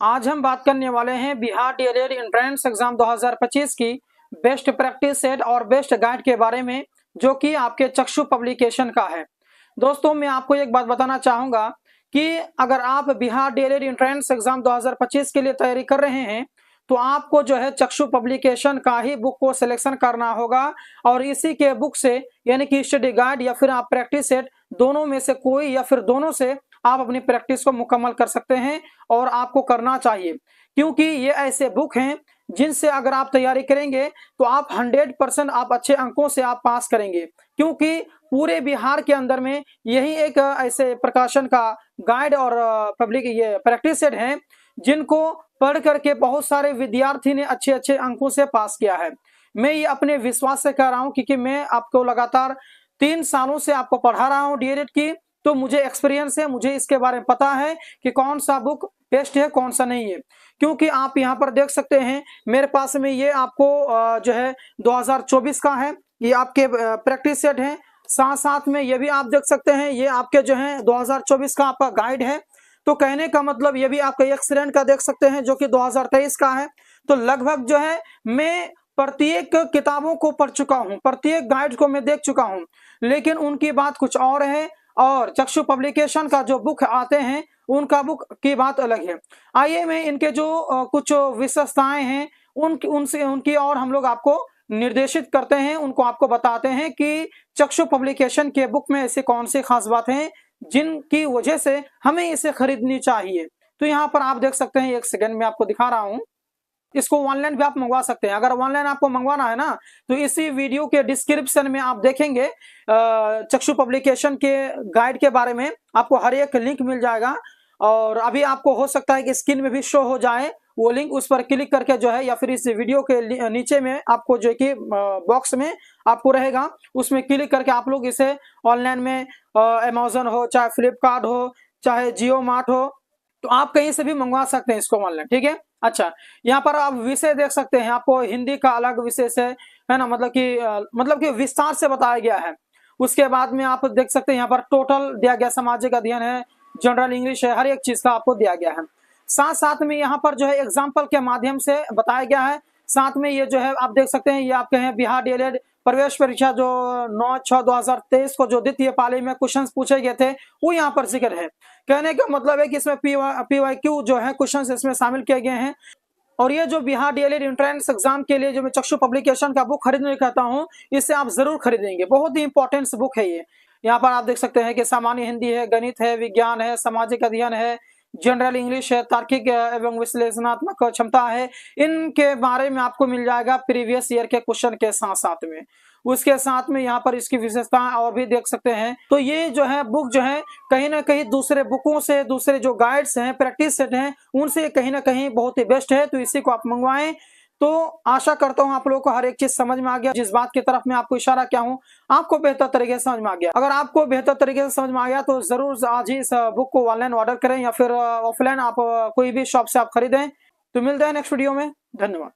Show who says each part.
Speaker 1: आज हम बात करने वाले हैं बिहार डीएलएड एंट्रेंस एग्जाम 2025 की बेस्ट प्रैक्टिस सेट और बेस्ट गाइड के बारे में, जो कि आपके चक्षु पब्लिकेशन का है। दोस्तों, मैं आपको एक बात बताना चाहूंगा कि अगर आप बिहार डीएलएड एंट्रेंस एग्जाम 2025 के लिए तैयारी कर रहे हैं तो आपको जो है चक्षु पब्लिकेशन का ही बुक को सिलेक्शन करना होगा और इसी के बुक से यानी कि स्टडी गाइड या फिर आप प्रैक्टिस सेट दोनों में से कोई या फिर दोनों से आप अपनी प्रैक्टिस को मुकम्मल कर सकते हैं और आपको करना चाहिए, क्योंकि ये ऐसे बुक हैं जिनसे अगर आप तैयारी करेंगे तो आप 100% आप अच्छे अंकों से आप पास करेंगे, क्योंकि पूरे बिहार के अंदर में यही एक ऐसे प्रकाशन का गाइड और पब्लिक ये प्रैक्टिस सेट है जिनको पढ़ करके बहुत सारे विद्यार्थी ने अच्छे अच्छे अंकों से पास किया है। मैं ये अपने विश्वास से कह रहा हूँ, क्योंकि मैं आपको लगातार 3 सालों से आपको पढ़ा रहा हूँ डीएलएड की, तो मुझे एक्सपीरियंस है, मुझे इसके बारे में पता है कि कौन सा बुक बेस्ट है कौन सा नहीं है। क्योंकि आप यहाँ पर देख सकते हैं मेरे पास में ये आपको जो है 2024 का है, ये आपके प्रैक्टिस सेट है। साथ साथ में ये भी आप देख सकते हैं ये आपके जो है 2024 का आपका गाइड है। तो कहने का मतलब ये भी आपका एक्सीडेंट का देख सकते हैं जो कि 2023 का है। तो लगभग जो है मैं प्रत्येक किताबों को पढ़ चुका हूँ, प्रत्येक गाइड को मैं देख चुका हूँ, लेकिन उनकी बात कुछ और है और चक्षु पब्लिकेशन का जो बुक आते हैं उनका बुक की बात अलग है। आइए मैं इनके जो कुछ विशेषताएं हैं उनकी और हम लोग आपको निर्देशित करते हैं, उनको आपको बताते हैं कि चक्षु पब्लिकेशन के बुक में ऐसे कौन सी खास बात हैं जिनकी वजह से हमें इसे खरीदनी चाहिए। तो यहाँ पर आप देख सकते हैं, एक सेकंड में आपको दिखा रहा हूँ। इसको ऑनलाइन भी आप मंगवा सकते हैं। अगर ऑनलाइन आपको मंगवाना है ना तो इसी वीडियो के डिस्क्रिप्शन में आप देखेंगे चक्षु पब्लिकेशन के गाइड के बारे में आपको हर एक लिंक मिल जाएगा। और अभी आपको हो सकता है कि स्क्रीन में भी शो हो जाए वो लिंक, उस पर क्लिक करके जो है या फिर इस वीडियो के नीचे में आपको जो कि बॉक्स में आपको रहेगा, उसमें क्लिक करके आप लोग इसे ऑनलाइन में अमेज़न हो चाहे फ्लिपकार्ट हो चाहे जियो मार्ट हो, तो आप कहीं से भी मंगवा सकते हैं इसको ऑनलाइन। ठीक है। अच्छा, यहाँ पर आप विषय देख सकते हैं, आपको हिंदी का अलग विषय है ना, मतलब कि विस्तार से बताया गया है। उसके बाद में आप देख सकते हैं यहाँ पर टोटल दिया गया, सामाजिक अध्ययन है, जनरल इंग्लिश है, हर एक चीज का आपको दिया गया है। साथ साथ में यहाँ पर जो है एग्जाम्पल के माध्यम से बताया गया है। साथ में ये जो है आप देख सकते हैं ये आपके हैं बिहार डीएलएड प्रवेश परीक्षा जो 9/6/2023 को जो द्वितीय पाली में क्वेश्चंस पूछे गए थे वो यहाँ पर जिक्र है। कहने का मतलब है कि इसमें पीवाईक्यू जो है क्वेश्चंस इसमें शामिल किए गए हैं। और ये जो बिहार डीएलएड एंट्रेंस एग्जाम के लिए जो मैं चक्षु पब्लिकेशन का बुक खरीदने कहता हूँ, इसे आप जरूर खरीदेंगे, बहुत ही इंपॉर्टेंट बुक है ये। यहाँ पर आप देख सकते हैं कि सामान्य हिंदी है, गणित है, विज्ञान है, सामाजिक अध्ययन है, जनरल इंग्लिश है, तार्किक एवं विश्लेषणात्मक क्षमता है, इनके बारे में आपको मिल जाएगा प्रीवियस ईयर के क्वेश्चन के साथ साथ में। उसके साथ में यहाँ पर इसकी विशेषताएं और भी देख सकते हैं। तो ये जो है बुक जो है कहीं ना कहीं दूसरे बुकों से, दूसरे जो गाइड्स हैं, प्रैक्टिस सेट हैं, उनसे कहीं ना कहीं बहुत ही बेस्ट है। तो इसी को आप मंगवाएं। तो आशा करता हूं आप लोगों को हर एक चीज समझ में आ गया। जिस बात की तरफ मैं आपको इशारा किया हूं आपको बेहतर तरीके से समझ में आ गया। अगर आपको बेहतर तरीके से समझ में आ गया तो जरूर आज ही इस बुक को ऑनलाइन ऑर्डर करें या फिर ऑफलाइन आप कोई भी शॉप से आप खरीदें। तो मिलते हैं नेक्स्ट वीडियो में। धन्यवाद।